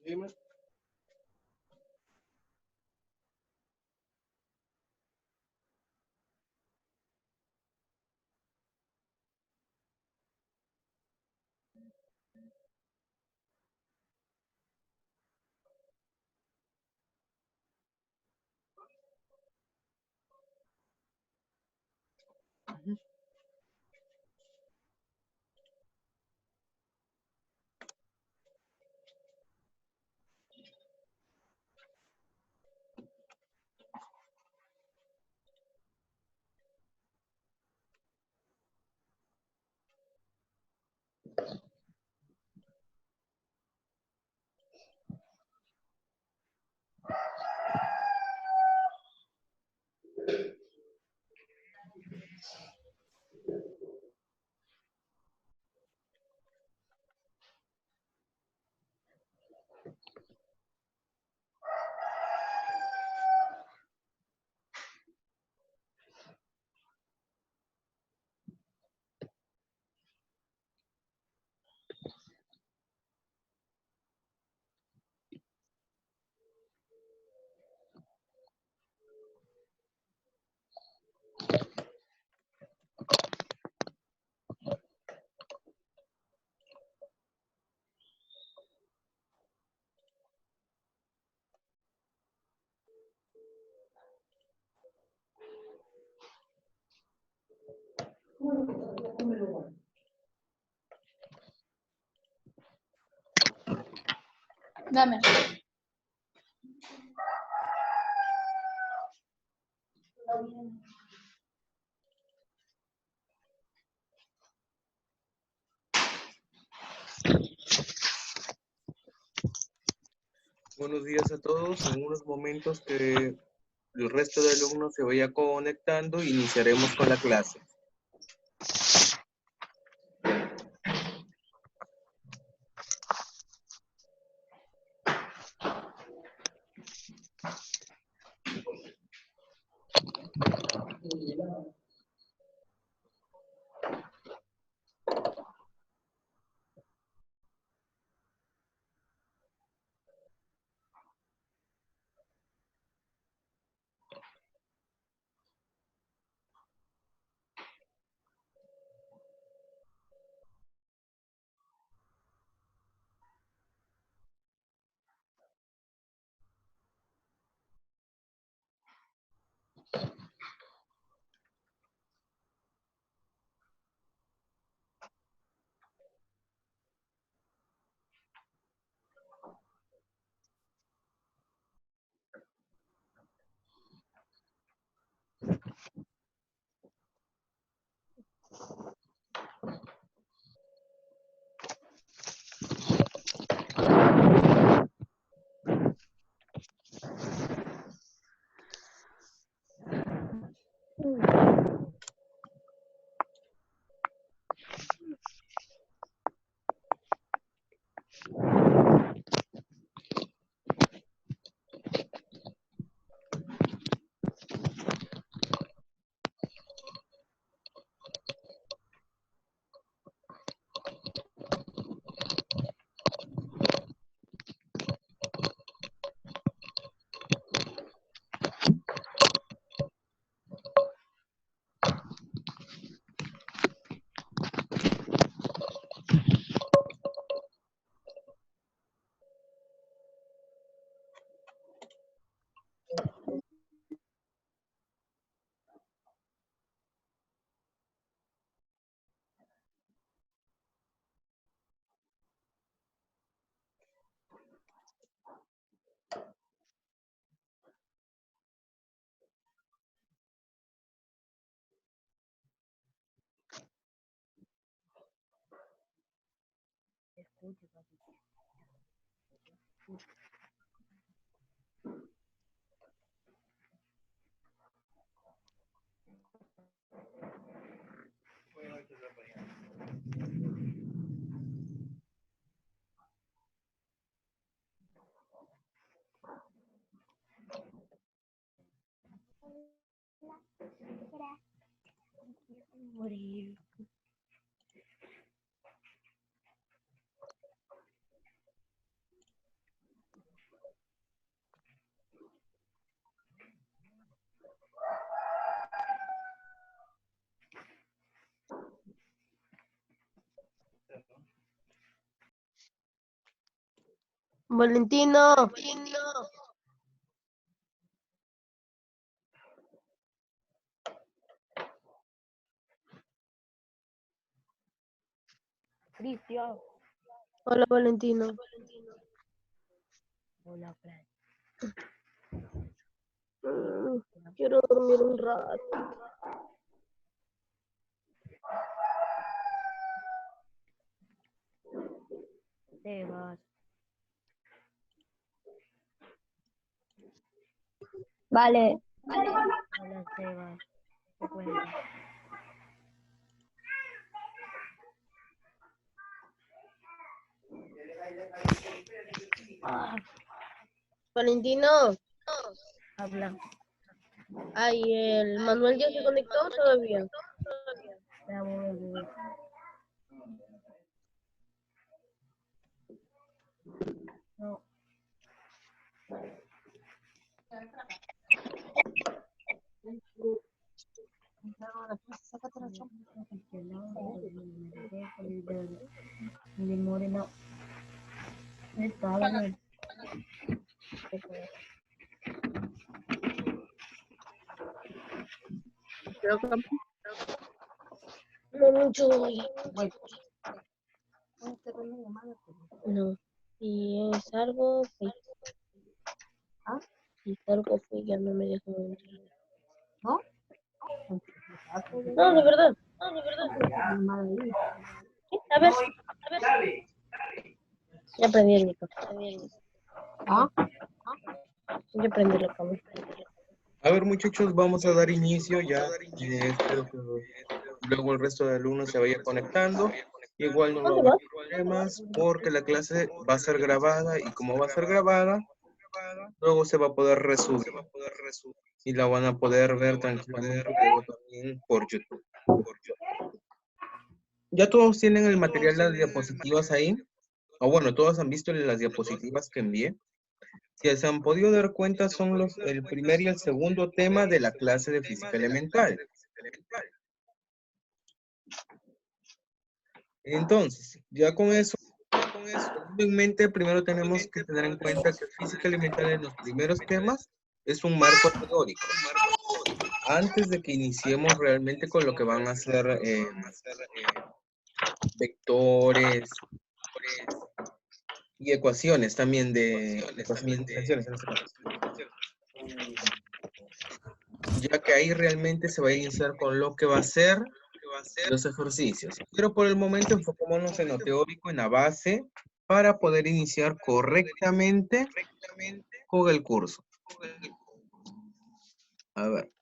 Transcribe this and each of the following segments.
Dime. Dame. Buenos días a todos. En unos momentos que el resto de alumnos se vaya conectando, iniciaremos con la clase. Valentino. Cristian. Hola, Valentino. Hola, Fran. Quiero dormir un rato. Sebas. Vale. Hola, Sebas. ¿Qué cuentas? Valentino. Habla. Ay, ¿el Manuel ya se conectó todavía? Ya voy. No. No. Estaba. No mucho hoy. No. Si es algo fake. Si es algo fake, ya no me dejan entrar. ¿No? No, de verdad. Sí, a ver. Ya prendí el micrófono. ¿Ah? Ya prendí la cámara. A ver, muchachos, vamos a dar inicio ya. Espero que luego el resto de alumnos se vaya conectando. Igual no va a ¿Dónde haber vas? problemas porque la clase va a ser grabada y como va a ser grabada, luego se va a poder resubir y la van a poder ver tranquilamente luego también por YouTube. Ya todos tienen el material de las diapositivas ahí. O bueno, todos han visto las diapositivas que envié. Si se han podido dar cuenta, son el primer y el segundo tema de la clase de física elemental. Entonces, ya con eso en mente, primero tenemos que tener en cuenta que física elemental en los primeros temas es un marco teórico. Antes de que iniciemos realmente con lo que van a ser vectores y ecuaciones también ecuaciones diferenciales en este caso. Ya que ahí realmente se va a iniciar con lo que va a ser los ejercicios. Pero por el momento enfocémonos en lo teórico, en la base, para poder iniciar correctamente con el curso. A ver.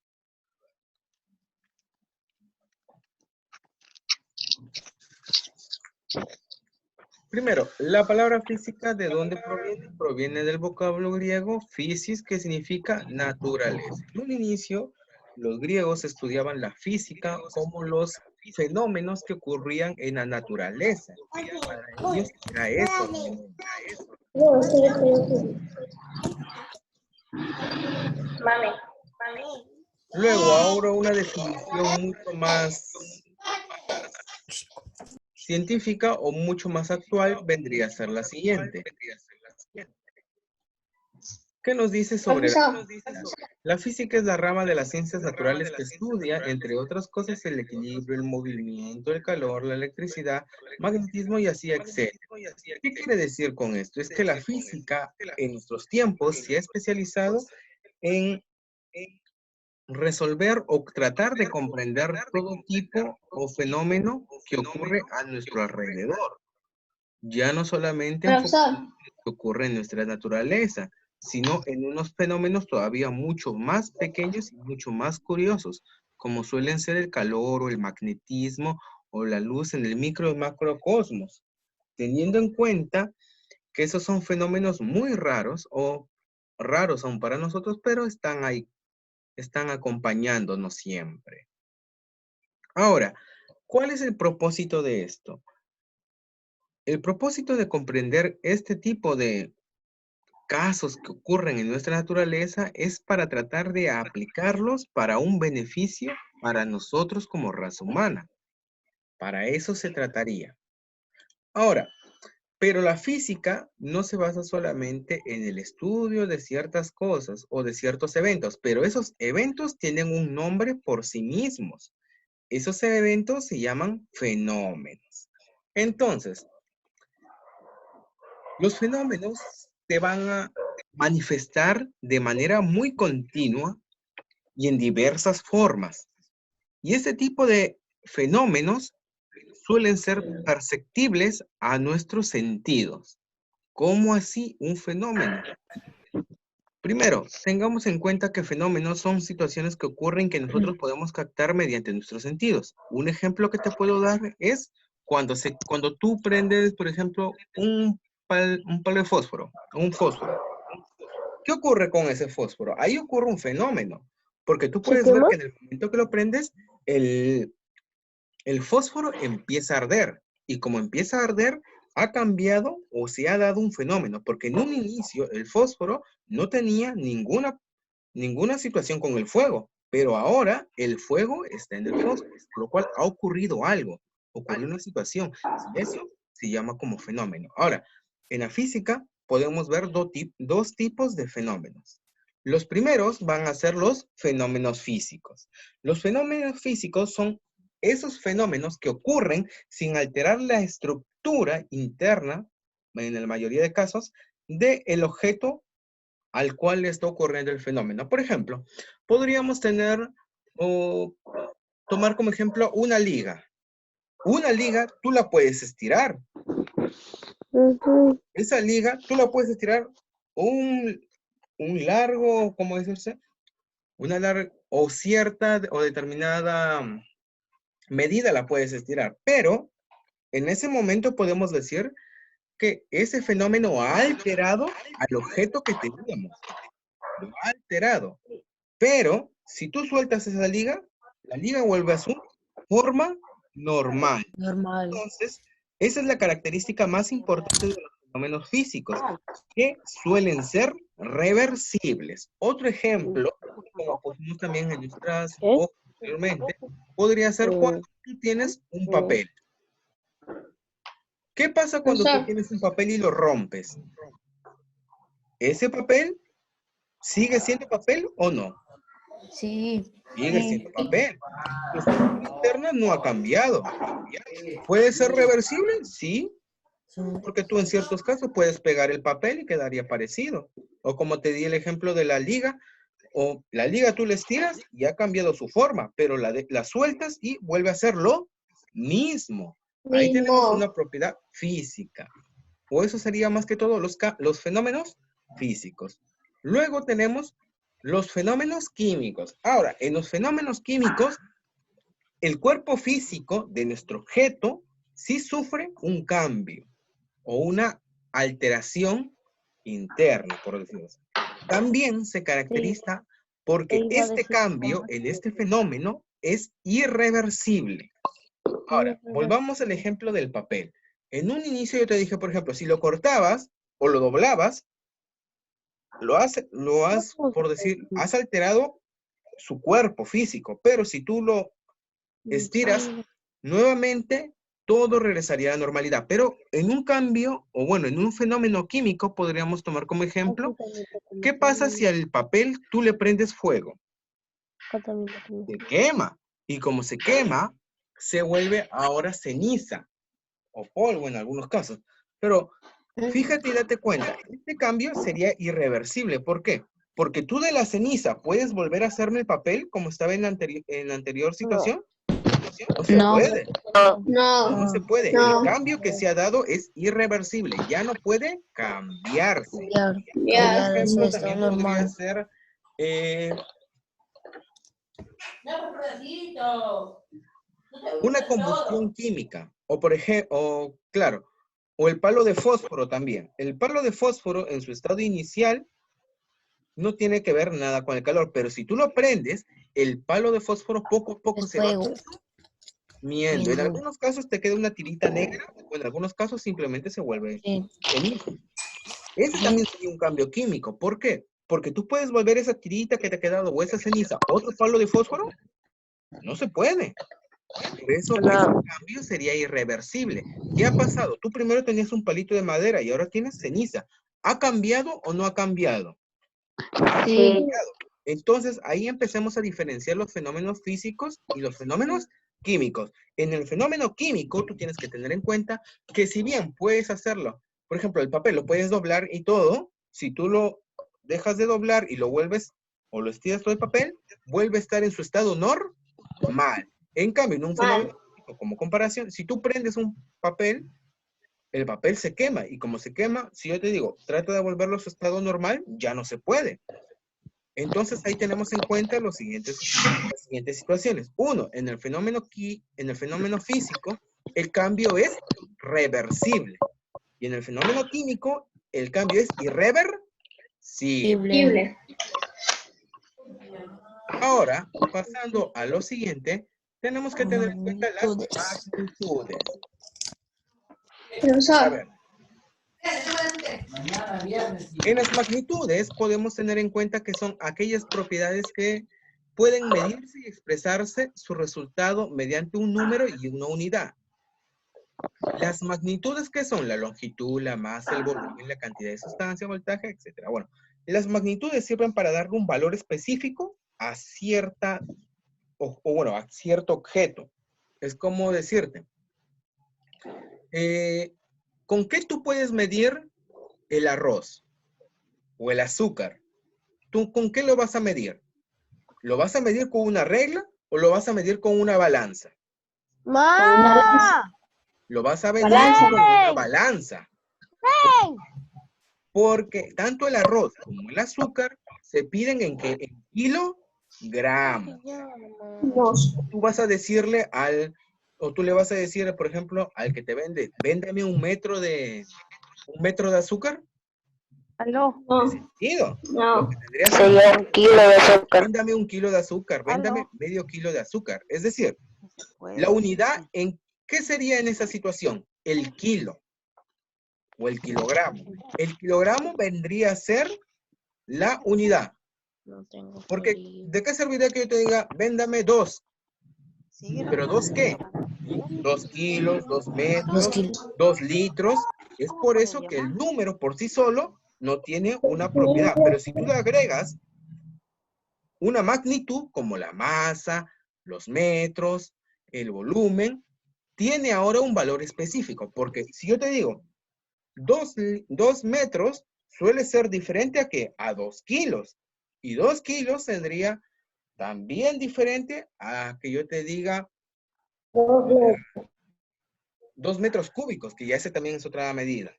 Primero, la palabra física, ¿de dónde proviene? Proviene del vocablo griego physis, que significa naturaleza. En un inicio, los griegos estudiaban la física como los fenómenos que ocurrían en la naturaleza. Para ellos era eso realmente. No, es que yo estoy aquí. Mami. Luego, ahora una definición mucho más científica o mucho más actual vendría a ser la siguiente. ¿Qué nos dice sobre la física? La física es la rama de las ciencias naturales que estudia, entre otras cosas, el equilibrio, el movimiento, el calor, la electricidad, magnetismo y así, etc. ¿Qué quiere decir con esto? Es que la física en nuestros tiempos se ha especializado en resolver o tratar de comprender todo tipo o fenómeno que ocurre a nuestro alrededor. Ya no solamente Profesor. en lo que ocurre en nuestra naturaleza, sino en unos fenómenos todavía mucho más pequeños y mucho más curiosos, como suelen ser el calor o el magnetismo o la luz en el micro y macrocosmos, teniendo en cuenta que esos son fenómenos muy raros o raros aún para nosotros, pero están ahí, están acompañándonos siempre. Ahora, ¿cuál es el propósito de esto? El propósito de comprender este tipo de casos que ocurren en nuestra naturaleza es para tratar de aplicarlos para un beneficio para nosotros como raza humana. Para eso se trataría. Ahora, Pero la física no se basa solamente en el estudio de ciertas cosas o de ciertos eventos, pero esos eventos tienen un nombre por sí mismos. Esos eventos se llaman fenómenos. Entonces, los fenómenos se van a manifestar de manera muy continua y en diversas formas. Y este tipo de fenómenos suelen ser perceptibles a nuestros sentidos. ¿Cómo así un fenómeno? Primero, tengamos en cuenta que fenómenos son situaciones que ocurren que nosotros podemos captar mediante nuestros sentidos. Un ejemplo que te puedo dar es cuando tú prendes, por ejemplo, un palo de fósforo, un fósforo. ¿Qué ocurre con ese fósforo? Ahí ocurre un fenómeno, porque tú ¿Se puedes ver quema? que en el momento que lo prendes, el fósforo empieza a arder. Y como empieza a arder, ha cambiado o se ha dado un fenómeno, porque en un inicio el fósforo no tenía ninguna situación con el fuego, pero ahora el fuego está en el fósforo, por lo cual ha ocurrido algo, ocurrió una situación. Y eso se llama como fenómeno. Ahora, en la física podemos ver dos tipos de fenómenos. Los primeros van a ser los fenómenos físicos. Los fenómenos físicos son esos fenómenos que ocurren sin alterar la estructura interna, en la mayoría de casos, del objeto al cual le está ocurriendo el fenómeno. Por ejemplo, podríamos tener o tomar como ejemplo una liga. Una liga tú la puedes estirar. Ujú. Esa liga tú la puedes estirar un largo, ¿cómo decirse? Una larga o cierta o determinada medida la puedes estirar, pero en ese momento podemos decir que ese fenómeno ha alterado al objeto que teníamos. Lo ha alterado. Pero si tú sueltas esa liga, la liga vuelve a su forma normal. Normal. Entonces, esa es la característica más importante de los fenómenos físicos, que suelen ser reversibles. Otro ejemplo, como pusimos también en nuestras ¿Qué? hojas anteriormente, podría ser cuando tú tienes un papel. ¿Qué pasa cuando tú tienes un papel y lo rompes? ¿Ese papel sigue siendo papel o no? Sí. Sigue siendo papel. Su estructura interna no ha cambiado. ¿Puede ser reversible? Sí, porque tú en ciertos casos puedes pegar el papel y quedaría parecido. O como te di el ejemplo de la liga, o la liga tú la estiras y ha cambiado su forma, pero la sueltas y vuelve a ser lo mismo. Ahí tenemos una propiedad física. O eso sería más que todo los fenómenos físicos. Luego tenemos los fenómenos químicos. Ahora, en los fenómenos químicos, el cuerpo físico de nuestro objeto sí sufre un cambio o una alteración interna, por decirlo así. También se caracteriza porque este cambio en este fenómeno es irreversible. Ahora, volvamos al ejemplo del papel. En un inicio yo te dije, por ejemplo, si lo cortabas o lo doblabas, por decir, has alterado su cuerpo físico, pero si tú lo estiras, nuevamente todo regresaría a la normalidad. Pero en un cambio, o bueno, en un fenómeno químico, podríamos tomar como ejemplo, ¿qué pasa si al papel tú le prendes fuego? Se quema. Y como se quema, se vuelve ahora ceniza o polvo en algunos casos. Pero fíjate y date cuenta, este cambio sería irreversible. ¿Por qué? Porque tú de la ceniza puedes volver a hacerme el papel como estaba en la anterior situación. No se puede. No se puede. El cambio que se ha dado es irreversible. Ya no puede cambiarse. Otro ejemplo también podría ser una combustión química. O por ejemplo, claro, o el palo de fósforo también. El palo de fósforo en su estado inicial no tiene que ver nada con el calor, pero si tú lo prendes, el palo de fósforo poco a poco se va consumiendo. En algunos casos te queda una tirita negra, o en algunos casos simplemente se vuelve ceniza. Ese también sería un cambio químico. ¿Por qué? Porque tú puedes volver esa tirita que te ha quedado o esa ceniza, otro palo de fósforo. No se puede. Por eso ese cambio sería irreversible. ¿Qué ha pasado? Tú primero tenías un palito de madera y ahora tienes ceniza. ¿Ha cambiado o no ha cambiado? Ha cambiado. Entonces, ahí empecemos a diferenciar los fenómenos físicos y los fenómenos químicos. En el fenómeno químico, tú tienes que tener en cuenta que si bien puedes hacerlo, por ejemplo, el papel lo puedes doblar y todo, si tú lo dejas de doblar y lo vuelves o lo estiras todo el papel, vuelve a estar en su estado normal. En cambio, en un fenómeno químico, como comparación, si tú prendes un papel, el papel se quema y como se quema, si yo te digo, trata de volverlo a su estado normal, ya no se puede. Entonces ahí tenemos en cuenta las siguientes situaciones. Uno, en el fenómeno físico, el cambio es reversible. Y en el fenómeno químico, el cambio es irreversible. Ahora, pasando a lo siguiente, tenemos que tener en cuenta las magnitudes. A ver. En las magnitudes podemos tener en cuenta que son aquellas propiedades que pueden medirse y expresarse su resultado mediante un número y una unidad. Las magnitudes que son la longitud, la masa, el volumen, la cantidad de sustancia, voltaje, etc. Bueno, las magnitudes sirven para darle un valor específico a cierta, bueno, a cierto objeto. Es como decirte, ¿con qué tú puedes medir el arroz o el azúcar? ¿Tú con qué lo vas a medir? ¿Lo vas a medir con una regla o lo vas a medir con una balanza? ¡Ma! Lo vas a medir con una balanza. Porque tanto el arroz como el azúcar se piden en kilogramos. Tú vas a decirle o tú le vas a decir, por ejemplo, al que te vende, véndame un metro de azúcar. ¿Aló? ¿Sentido? No. Sería un kilo de azúcar. Véndame un kilo de azúcar, véndame medio kilo de azúcar. Es decir, la unidad, ¿en qué sería en esa situación? El kilo o el kilogramo. El kilogramo vendría a ser la unidad. Porque, ¿de qué serviría que yo te diga, véndame 2? ¿Pero 2 qué? 2 kilos, 2 metros, 2 litros. Es por eso que el número por sí solo no tiene una propiedad. Pero si tú le agregas una magnitud como la masa, los metros, el volumen, tiene ahora un valor específico. Porque si yo te digo 2 metros, suele ser diferente a ¿qué? A 2 kilos. Y 2 kilos tendría también diferente a que yo te diga 2 metros cúbicos, que ya ese también es otra medida.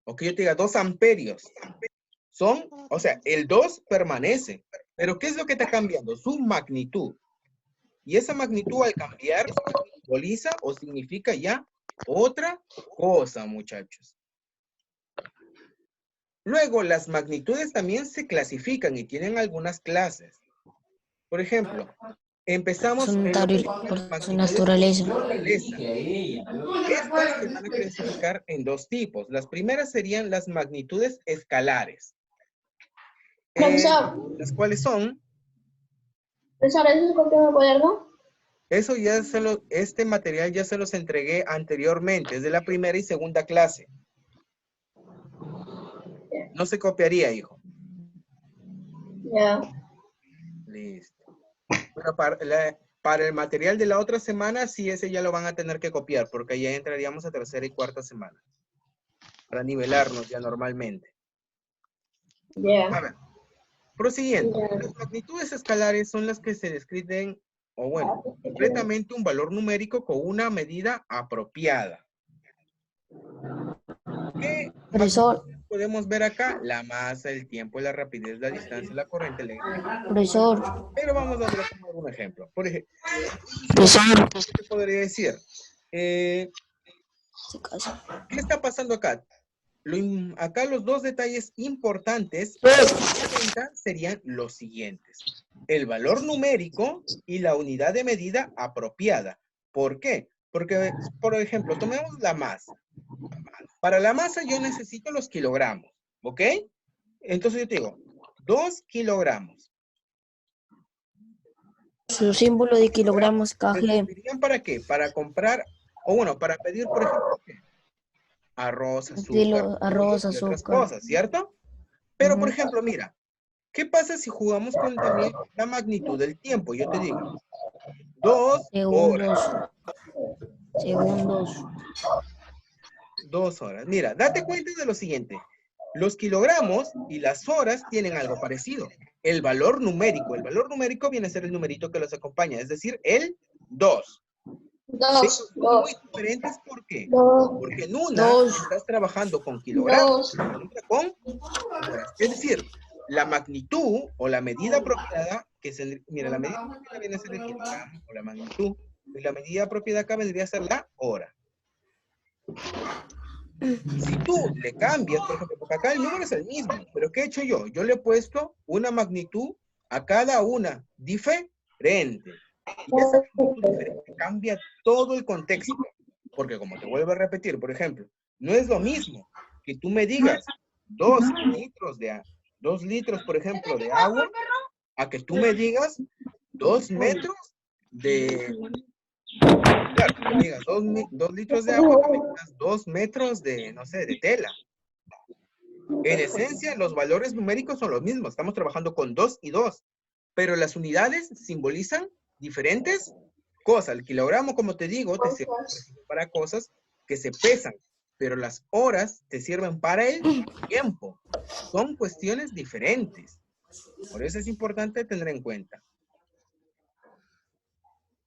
O que yo te diga 2 amperios. O sea, el 2 permanece. Pero ¿qué es lo que está cambiando? Su magnitud. Y esa magnitud al cambiar simboliza o significa ya otra cosa, muchachos. Luego, las magnitudes también se clasifican y tienen algunas clases. Por ejemplo, empezamos en lo que son las magnitudes por naturaleza. Estas se van a clasificar en 2 tipos. Las primeras serían las magnitudes escalares. Las cuales son... ¿Profesor, eso es copia de cuaderno? Eso ya este material ya se los entregué anteriormente, es de la primera y segunda clase. No se copiaría, hijo. Ya. Listo. Bueno, para el material de la otra semana, sí, ese ya lo van a tener que copiar, porque ya entraríamos a tercera y cuarta semana. Para nivelarnos ya normalmente. A ver, prosiguiendo. Las magnitudes escalares son las que se describen, o bueno, concretamente un valor numérico con una medida apropiada. ¿Qué Profesor, podemos ver acá? La masa, el tiempo, la rapidez, la distancia, la corriente eléctrica. profesor, Pero vamos a ver un ejemplo. Por ejemplo, profesor. ¿qué te podría decir? ¿Qué está pasando acá? Acá los 2 detalles importantes serían los siguientes. El valor numérico y la unidad de medida apropiada. ¿Por qué? Porque, por ejemplo, tomemos la masa. Para la masa yo necesito los kilogramos, ¿ok? Entonces yo te digo, 2 kilogramos. Su símbolo de kilogramos ¿Se KG. servirían para qué? Para comprar, o bueno, para pedir, por ejemplo, ¿qué? Arroz, azúcar, Arroz, pollo y otras azúcar. cosas, ¿cierto? Pero, por Ujú. ejemplo, mira, ¿qué pasa si jugamos con también la magnitud del tiempo? Yo te digo, 2 horas, Segundos. 2 horas. Mira, date cuenta de lo siguiente. Los kilogramos y las horas tienen algo parecido. El valor numérico viene a ser el numerito que los acompaña, es decir, el 2. Pero Dos. son muy diferentes, ¿por qué? Dos. Porque en una Dos. estás trabajando con kilogramos, Dos. en otra con horas. Es decir, la magnitud o la medida apropiada, mira, la medida apropiada viene a ser el kilogramo o la magnitud, y la medida apropiada acá vendría a ser la hora. Si tú le cambias, por ejemplo, porque acá el número es el mismo, pero ¿qué he hecho yo? Yo le he puesto una magnitud a cada una diferente. Y esa magnitud diferente cambia todo el contexto. Porque como te vuelvo a repetir, por ejemplo, no es lo mismo que tú me digas 2 litros, por ejemplo, de agua, a que tú me digas 2 metros de... Claro, que me digas 2 litros de agua, que me digas 2 metros de, no sé, de tela. En esencia, los valores numéricos son los mismos. Estamos trabajando con 2 y 2. Pero las unidades simbolizan diferentes cosas. El kilogramo, como te digo, te sirve para cosas que se pesan. Pero las horas te sirven para el tiempo. Son cuestiones diferentes. Por eso es importante tener en cuenta.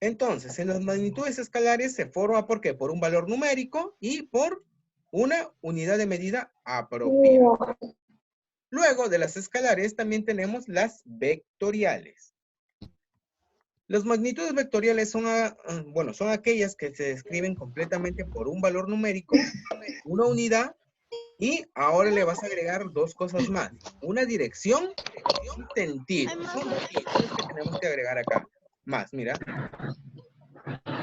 Entonces, en las magnitudes escalares se forma, ¿por qué? Por un valor numérico y por una unidad de medida apropiada. Luego de las escalares también tenemos las vectoriales. Las magnitudes vectoriales son aquellas que se describen completamente por un valor numérico, una unidad, y ahora le vas a agregar 2 cosas más. Una dirección y un sentido. Son 2 cosas que tenemos que agregar acá. Más, mira.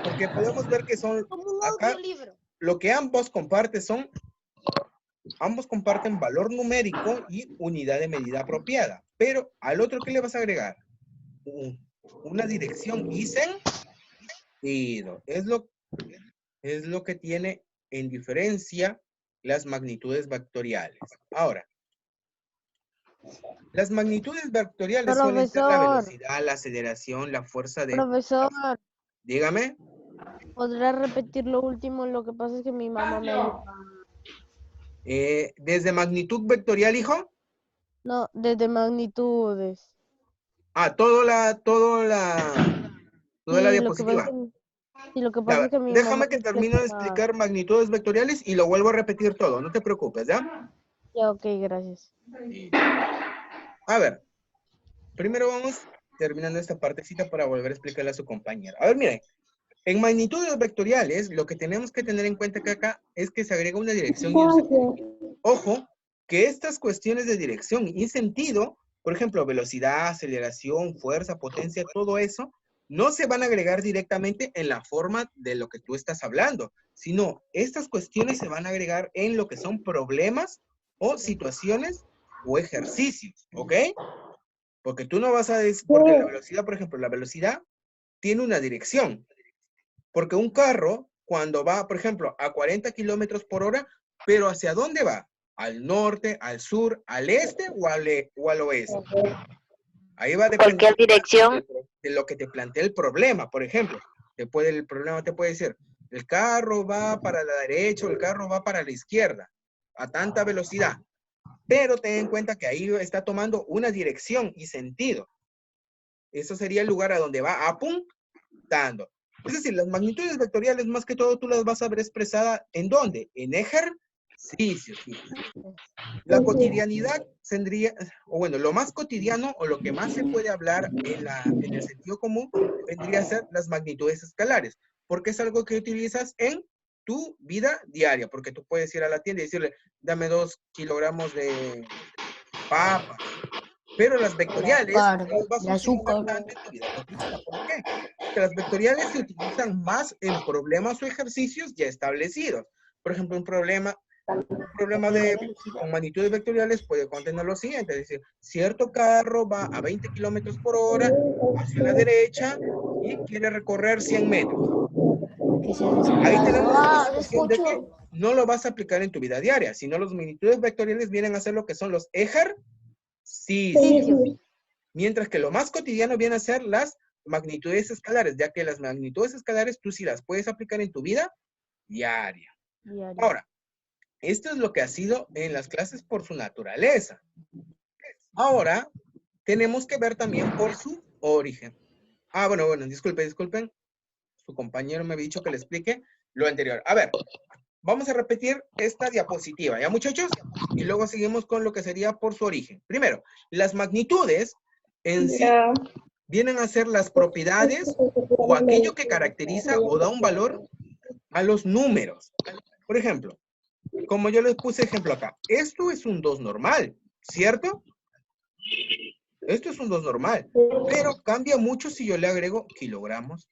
Porque podemos ver que son acá, lo que ambos comparten valor numérico y unidad de medida apropiada. Pero al otro, ¿qué le vas a agregar? Una dirección y sentido. Es lo que tiene en diferencia las magnitudes vectoriales. Ahora, las magnitudes vectoriales suelen ser la velocidad, la aceleración, la fuerza de... Profesor, Dígame. ¿podrá repetir lo último? Lo que pasa es que mi mamá me dijo. ¿Desde magnitud vectorial, hijo? No, desde magnitudes. Ah, toda la diapositiva. Lo que pasa es que mi mamá Déjame que me termine de explica más. explicar magnitudes vectoriales y lo vuelvo a repetir todo. No te preocupes, ¿ya? Ya, ok, gracias. A ver, primero vamos terminando esta partecita para volver a explicarle a su compañera. A ver, miren. En magnitudes vectoriales, lo que tenemos que tener en cuenta que acá es que se agrega una dirección y un sentido. Ojo, que estas cuestiones de dirección y sentido, por ejemplo, velocidad, aceleración, fuerza, potencia, todo eso, no se van a agregar directamente en la forma de lo que tú estás hablando, sino estas cuestiones se van a agregar en lo que son problemas o situaciones o ejercicios, ¿ok? Porque tú no vas a decir, porque la velocidad, por ejemplo, la velocidad tiene una dirección. Porque un carro, cuando va, por ejemplo, a 40 kilómetros por hora, pero ¿hacia dónde va? ¿Al norte, al sur, al este o al oeste? Ahí va a depender Cualquier dirección. de lo que te plantea el problema. Por ejemplo, el problema te puede decir, el carro va para la derecha o el carro va para la izquierda a tanta velocidad. Pero ten en cuenta que ahí está tomando una dirección y sentido. Eso sería el lugar a donde va apuntando. Es decir, las magnitudes vectoriales, más que todo, tú las vas a ver expresada ¿en dónde? En ejercicios. La cotidianidad tendría, o bueno, lo más cotidiano o lo que más se puede hablar en el sentido común vendría a ser las magnitudes escalares, porque es algo que utilizas en tu vida diaria, porque tú puedes ir a la tienda y decirle, dame 2 kilogramos de papa. Pero las vectoriales no vas a utilizar tanto en tu vida cotidiana. ¿Por qué? Porque las vectoriales se utilizan más en problemas o ejercicios ya establecidos. Por ejemplo, un problema, Un problema con magnitudes vectoriales puede contener lo siguiente, es decir, cierto carro va a 20 kilómetros por hora hacia la derecha y quiere recorrer 100 metros. Ahí tenemos una situación de que no lo vas a aplicar en tu vida diaria, sino los magnitudes vectoriales vienen a ser lo que son los ejercicios. Mientras que lo más cotidiano viene a ser las magnitudes escalares, ya que las magnitudes escalares tú sí las puedes aplicar en tu vida diaria. Ahora, esto es lo que ha sido en las clases por su naturaleza. Ahora, tenemos que ver también por su origen. Bueno, disculpen. Su compañero me había dicho que le explique lo anterior. A ver, vamos a repetir esta diapositiva, ¿ya, muchachos? Y luego seguimos con lo que sería por su origen. Primero, las magnitudes en sí vienen a ser las propiedades o aquello que caracteriza o da un valor a los números. Por ejemplo, como yo les puse ejemplo acá, esto es un 2 normal, ¿cierto? Esto es un 2 normal, pero cambia mucho si yo le agrego kilogramos.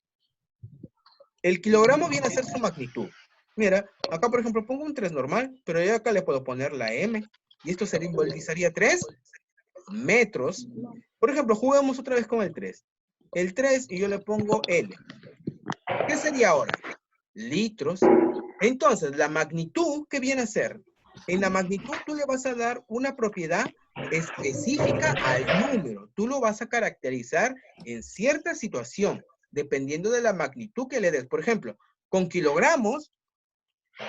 El kilogramo viene a ser su magnitud. Mira, acá por ejemplo pongo un 3 normal, pero yo acá le puedo poner la M, y esto simbolizaría 3 metros. Por ejemplo, juguemos otra vez con el 3. El 3 y yo le pongo L. ¿Qué sería ahora? Litros. Entonces, la magnitud, ¿qué viene a ser? En la magnitud tú le vas a dar una propiedad específica al número. Tú lo vas a caracterizar en cierta situación, dependiendo de la magnitud que le des. Por ejemplo, con kilogramos,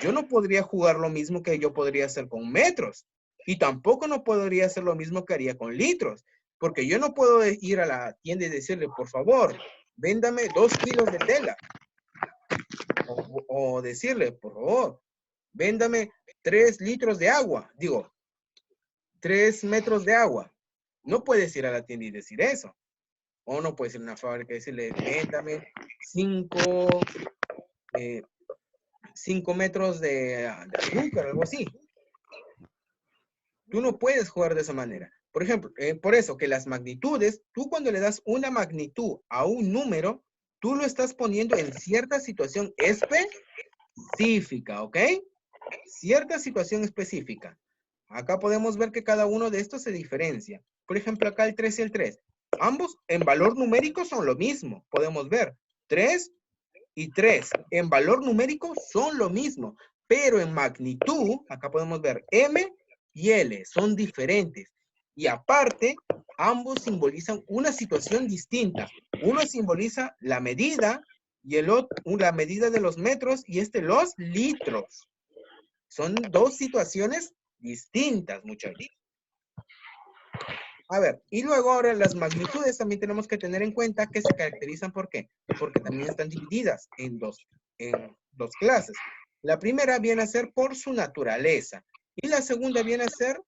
yo no podría jugar lo mismo que yo podría hacer con metros. Y tampoco no podría hacer lo mismo que haría con litros. Porque yo no puedo ir a la tienda y decirle, por favor, véndame 2 kilos de tela. O decirle, por favor, véndame 3 litros de agua. Digo, 3 metros de agua. No puedes ir a la tienda y decir eso. O no puedes ir a una fábrica y decirle, véndame 5 metros de azúcar, algo así. Tú no puedes jugar de esa manera. Por ejemplo, por eso que las magnitudes, tú cuando le das una magnitud a un número, tú lo estás poniendo en cierta situación específica, ¿ok? Cierta situación específica. Acá podemos ver que cada uno de estos se diferencia. Por ejemplo, acá el 3 y el 3. Ambos en valor numérico son lo mismo. Podemos ver 3 y 3 en valor numérico son lo mismo. Pero en magnitud, acá podemos ver M y L son diferentes. Y aparte, ambos simbolizan una situación distinta. Uno simboliza la medida y el otro la medida de los metros y los litros. Son dos situaciones distintas, muchachos. A ver, y luego ahora las magnitudes también tenemos que tener en cuenta que se caracterizan ¿por qué? Porque también están divididas en dos clases. La primera viene a ser por su naturaleza y la segunda viene a ser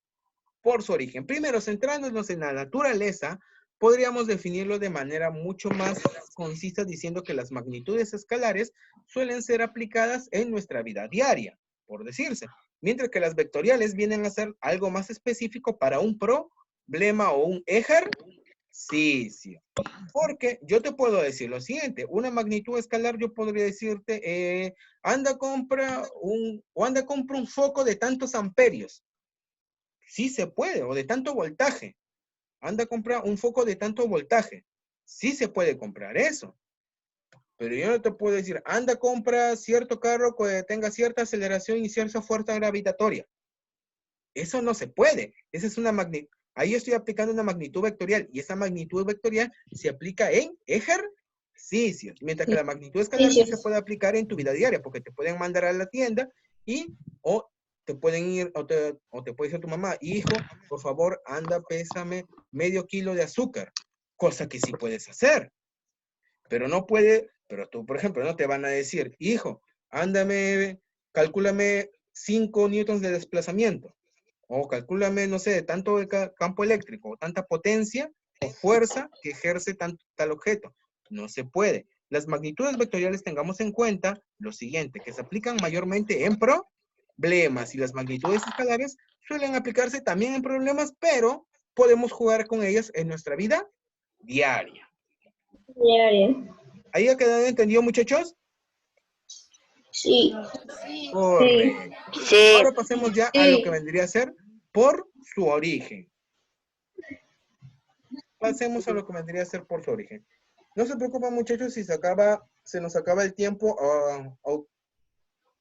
por su origen. Primero, centrándonos en la naturaleza, podríamos definirlo de manera mucho más concisa diciendo que las magnitudes escalares suelen ser aplicadas en nuestra vida diaria, por decirse. Mientras que las vectoriales vienen a ser algo más específico para un problema o un ejercicio. Porque yo te puedo decir lo siguiente, una magnitud escalar yo podría decirte, anda compra un foco de tantos amperios. Sí se puede, o de tanto voltaje. Anda a comprar un foco de tanto voltaje. Sí se puede comprar eso. Pero yo no te puedo decir, anda a comprar cierto carro que tenga cierta aceleración y cierta fuerza gravitatoria. Eso no se puede. Esa es una magnitud. Ahí estoy aplicando una magnitud vectorial. Y esa magnitud vectorial se aplica en ejercicios. Mientras que la magnitud escalar sí se puede aplicar en tu vida diaria. Porque te pueden mandar a la tienda o te pueden ir, o te puede decir tu mamá, hijo, por favor, anda, pésame medio kilo de azúcar. Cosa que sí puedes hacer. Pero no puede, pero tú, por ejemplo, no te van a decir, hijo, calcúlame 5 newtons de desplazamiento. O calcúlame, no sé, tanto el campo eléctrico, o tanta potencia o fuerza que ejerce tal objeto. No se puede. Las magnitudes vectoriales tengamos en cuenta lo siguiente, que se aplican mayormente en problemas y las magnitudes escalares suelen aplicarse también en problemas, pero podemos jugar con ellas en nuestra vida diaria. Diaria. ¿Ahí ha quedado entendido, muchachos? Sí. Correcto. Sí. Ahora pasemos ya a lo que vendría a ser por su origen. Pasemos a lo que vendría a ser por su origen. No se preocupen, muchachos, si se nos acaba el tiempo,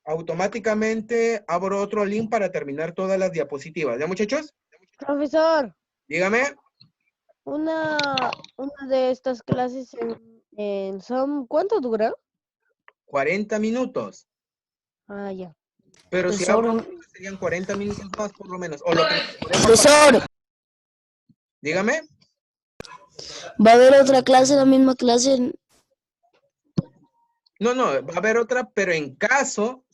automáticamente abro otro link para terminar todas las diapositivas. ¿Ya, muchachos? Profesor, Dígame. una de estas clases son, ¿cuánto dura? 40 minutos. Ah, ya. Pero si Profesor, abro, serían 40 minutos más por lo menos. O lo que podemos profesor, Dígame. ¿va a haber otra clase, la misma clase? No, va a haber otra, pero en caso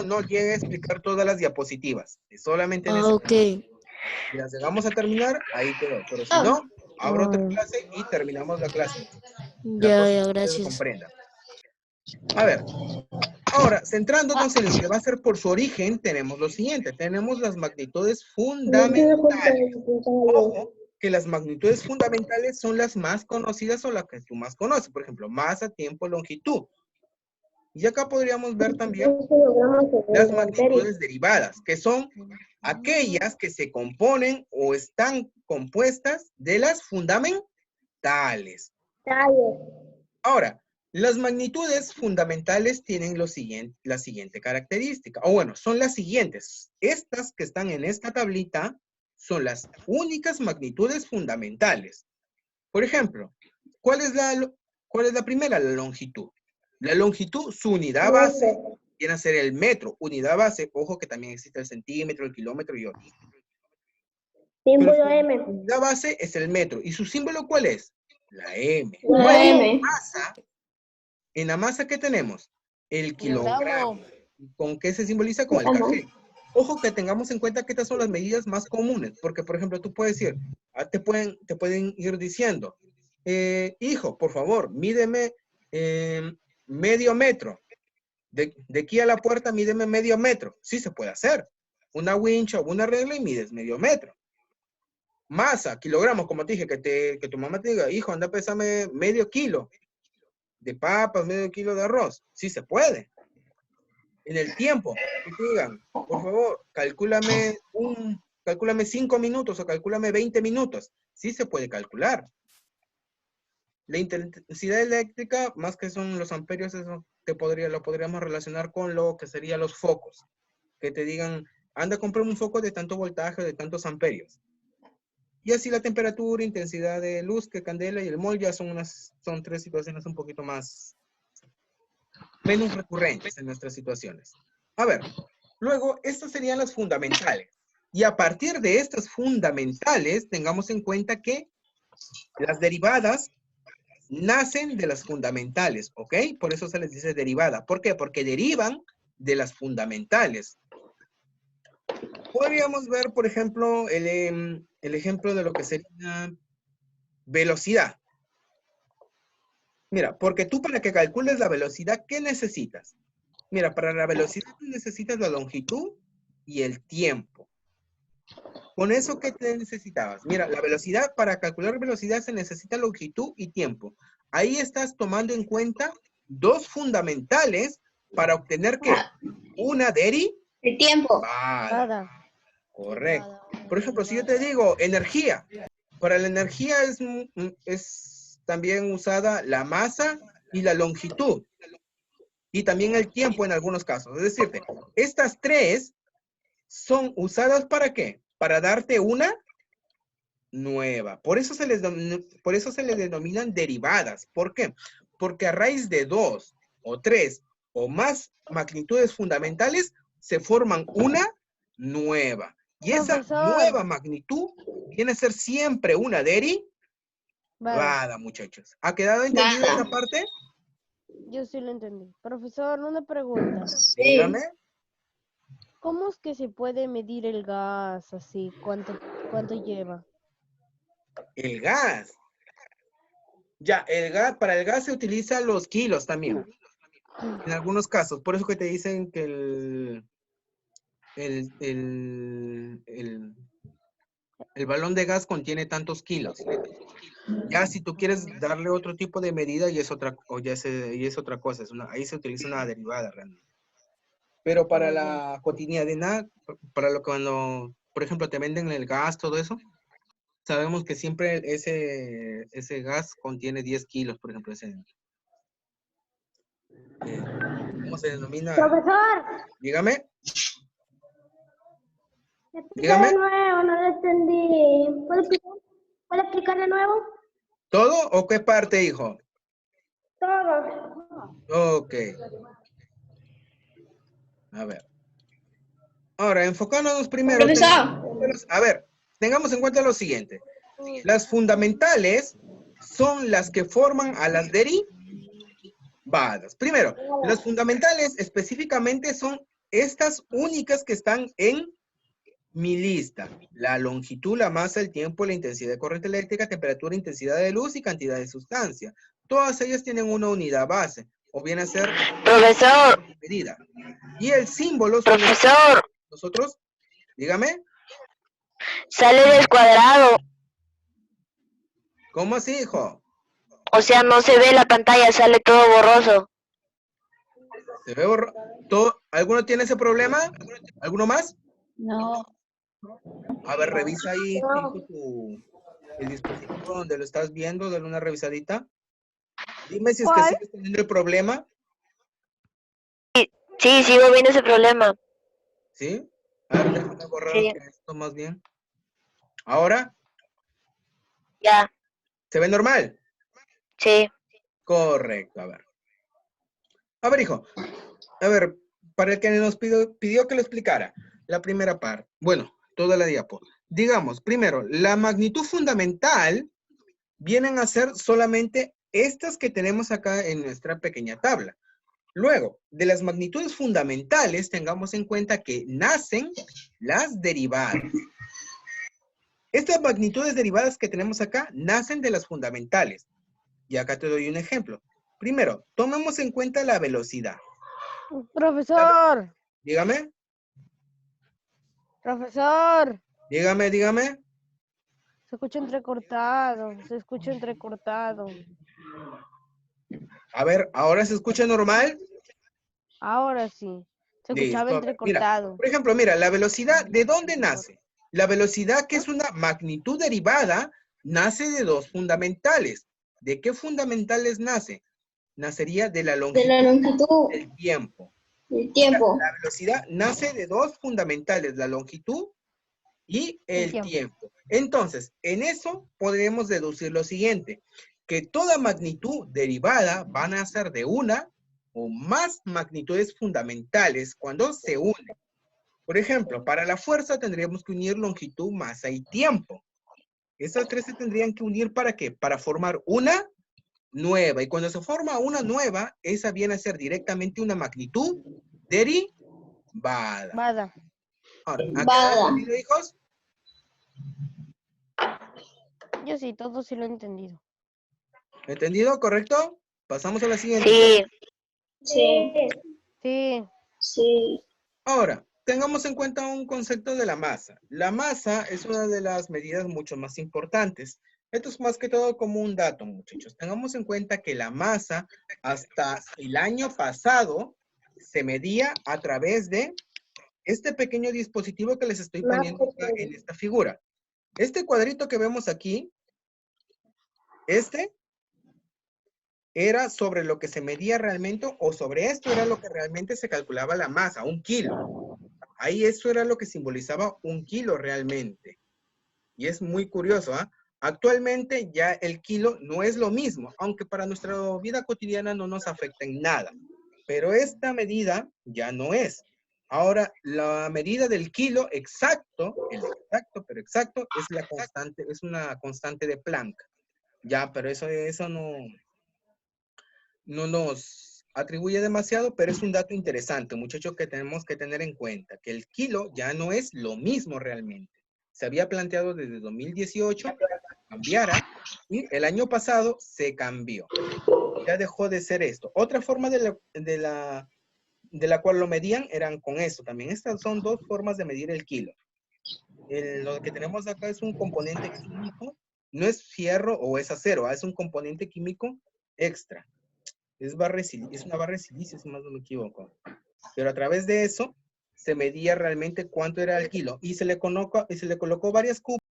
no llegue a explicar todas las diapositivas. Solamente en ese. Ok. Si las llegamos a terminar, ahí quedó. Pero si no, abro otra clase y terminamos la clase. La cosa Ya, es que usted gracias. comprenda. A ver, ahora, centrándonos en lo que va a ser por su origen, tenemos lo siguiente. Tenemos las magnitudes fundamentales. Ojo, que las magnitudes fundamentales son las más conocidas o las que tú más conoces. Por ejemplo, masa, tiempo, longitud. Y acá podríamos ver también las magnitudes derivadas, que son aquellas que se componen o están compuestas de las fundamentales. Ahora, las magnitudes fundamentales tienen la siguiente característica, o bueno, son las siguientes. Estas que están en esta tablita son las únicas magnitudes fundamentales. Por ejemplo, ¿cuál es la primera? La longitud. La longitud, su unidad base, viene a ser el metro. Unidad base, ojo que también existe el centímetro, el kilómetro y otros. Pero su unidad base es el metro. ¿Y su símbolo cuál es? La M. La M. Masa, en la masa, ¿qué tenemos? El kilogramo. ¿Con qué se simboliza? Con el café. Ojo que tengamos en cuenta que estas son las medidas más comunes, porque por ejemplo tú puedes decir, te pueden ir diciendo, hijo, por favor, mídeme medio metro. De aquí a la puerta mídeme medio metro. Sí se puede hacer. Una wincha o una regla y mides medio metro. Masa, kilogramos, como te dije, que tu mamá te diga, hijo, anda, pésame medio kilo de papas, medio kilo de arroz. Sí se puede. En el tiempo, que te digan, por favor, calcúlame 5 minutos o calcúlame 20 minutos. Sí se puede calcular. La intensidad eléctrica, más que son los amperios, eso lo podríamos relacionar con lo que serían los focos. Que te digan, anda a comprar un foco de tanto voltaje, de tantos amperios. Y así la temperatura, intensidad de luz, que candela y el mol ya son tres situaciones un poquito menos recurrentes en nuestras situaciones. A ver, luego estas serían las fundamentales. Y a partir de estas fundamentales, tengamos en cuenta que las derivadas nacen de las fundamentales, ¿ok? Por eso se les dice derivada. ¿Por qué? Porque derivan de las fundamentales. Podríamos ver, por ejemplo, el ejemplo de lo que sería velocidad. Mira, porque tú para que calcules la velocidad, ¿qué necesitas? Mira, para la velocidad necesitas la longitud y el tiempo. Con eso, ¿qué te necesitabas? Mira, la velocidad, para calcular velocidad se necesita longitud y tiempo. Ahí estás tomando en cuenta dos fundamentales para obtener, ¿qué? Una derivada. El tiempo. Nada. Correcto. Por ejemplo, si yo te digo energía, para la energía es también usada la masa y la longitud. Y también el tiempo en algunos casos. Es decir, estas tres son usadas ¿para qué? Para darte una nueva. Por eso se les denominan derivadas. ¿Por qué? Porque a raíz de 2 o 3 o más magnitudes fundamentales se forman una nueva. Y esa nueva magnitud viene a ser siempre una derivada, muchachos. ¿Ha quedado entendida esa parte? Yo sí lo entendí. Profesor, una pregunta. Dígame. ¿Cómo es que se puede medir el gas así? ¿Cuánto lleva? El gas. Ya, para el gas se utilizan los kilos también. En algunos casos. Por eso que te dicen que el balón de gas contiene tantos kilos. Ya si tú quieres darle otro tipo de medida y es otra cosa. Ahí se utiliza una derivada realmente. Pero para la cotidianidad, para lo que cuando, por ejemplo, te venden el gas, todo eso, sabemos que siempre ese gas contiene 10 kilos, por ejemplo, ¿cómo se denomina? Profesor, Dígame, explica de dígame, nuevo, no lo entendí. ¿Puede explicar de nuevo? ¿todo o qué parte, hijo? Todo. Ok, a ver. Ahora, enfocándonos primero, Profesor, a ver, tengamos en cuenta lo siguiente. Las fundamentales son las que forman a las derivadas. Primero, las fundamentales específicamente son estas únicas que están en mi lista. La longitud, la masa, el tiempo, la intensidad de corriente eléctrica, temperatura, intensidad de luz y cantidad de sustancia. Todas ellas tienen una unidad base, o viene a ser Profesor, medida. Y el símbolo son profesor, nosotros, dígame, sale del cuadrado. ¿cómo así, hijo? O sea, no se ve la pantalla, sale todo borroso. ¿Se ve todo? ¿Alguno tiene ese problema? ¿Alguno más? no, A ver, revisa ahí el dispositivo donde lo estás viendo, dale una revisadita. Dime si es que ¿Cuál? sigues teniendo el problema, Sí, sigo viendo ese problema. ¿sí? A ver, déjame borrar Sí, esto más bien. Ahora, ya, ¿se ve normal? sí. Correcto, a ver. A ver, hijo. A ver, para el que nos pidió que lo explicara, la primera parte. Bueno, toda la diapo. Digamos, primero, la magnitud fundamental vienen a ser solamente estas que tenemos acá en nuestra pequeña tabla. Luego, de las magnitudes fundamentales, tengamos en cuenta que nacen las derivadas. Estas magnitudes derivadas que tenemos acá nacen de las fundamentales. Y acá te doy un ejemplo. Primero, tomemos en cuenta la velocidad. Profesor, Dígame, profesor. dígame. Se escucha entrecortado, se escucha entrecortado. A ver, ¿ahora se escucha normal? Ahora sí, se escuchaba Listo. A ver, mira, entrecortado. por ejemplo, mira, la velocidad, ¿de dónde nace? La velocidad, que es una magnitud derivada, nace de dos fundamentales. ¿De qué fundamentales nace? Nacería de la de longitud la longitud del tiempo. del O sea, tiempo. la velocidad nace de dos fundamentales, la longitud y el tiempo. Entonces, en eso podemos deducir lo siguiente, que toda magnitud derivada van a ser de una o más magnitudes fundamentales cuando se unen. Por ejemplo, para la fuerza tendríamos que unir longitud, masa y tiempo. Esas tres se tendrían que unir ¿para qué? Para formar una nueva. Y cuando se forma una nueva, esa viene a ser directamente una magnitud derivada. Vada. Ahora, ¿ha quedado Vada. entendido, hijos? Yo sí, todo sí lo he entendido. ¿Entendido? ¿Correcto? Pasamos a la siguiente. Sí, Sí, Sí, sí. Ahora, tengamos en cuenta un concepto de la masa. La masa es una de las medidas mucho más importantes. Esto es más que todo como un dato, muchachos. Tengamos en cuenta que la masa hasta el año pasado se medía a través de este pequeño dispositivo que les estoy poniendo acá en esta figura. Este cuadrito que vemos aquí, este era sobre lo que se medía realmente, o sobre esto era lo que realmente se calculaba la masa, 1 kilo. Ahí eso era lo que simbolizaba 1 kilo realmente. Y es muy curioso, ¿ah? Actualmente ya el kilo no es lo mismo, aunque para nuestra vida cotidiana no nos afecta en nada. Pero esta medida ya no es. Ahora, la medida del kilo exacto, el exacto, pero exacto, es la constante, es una constante de Planck. Ya, pero eso no nos atribuye demasiado, pero es un dato interesante, muchachos, que tenemos que tener en cuenta, que el kilo ya no es lo mismo realmente. Se había planteado desde 2018 que cambiara y el año pasado se cambió. Ya dejó de ser esto. Otra forma de la cual lo medían eran con esto también. Estas son dos formas de medir el kilo. Lo que tenemos acá es un componente químico, no es fierro o es acero, es un componente químico extra. Es una barra de silicio, si más no me equivoco. Pero a través de eso se medía realmente cuánto era el kilo y se le colocó varias cubetas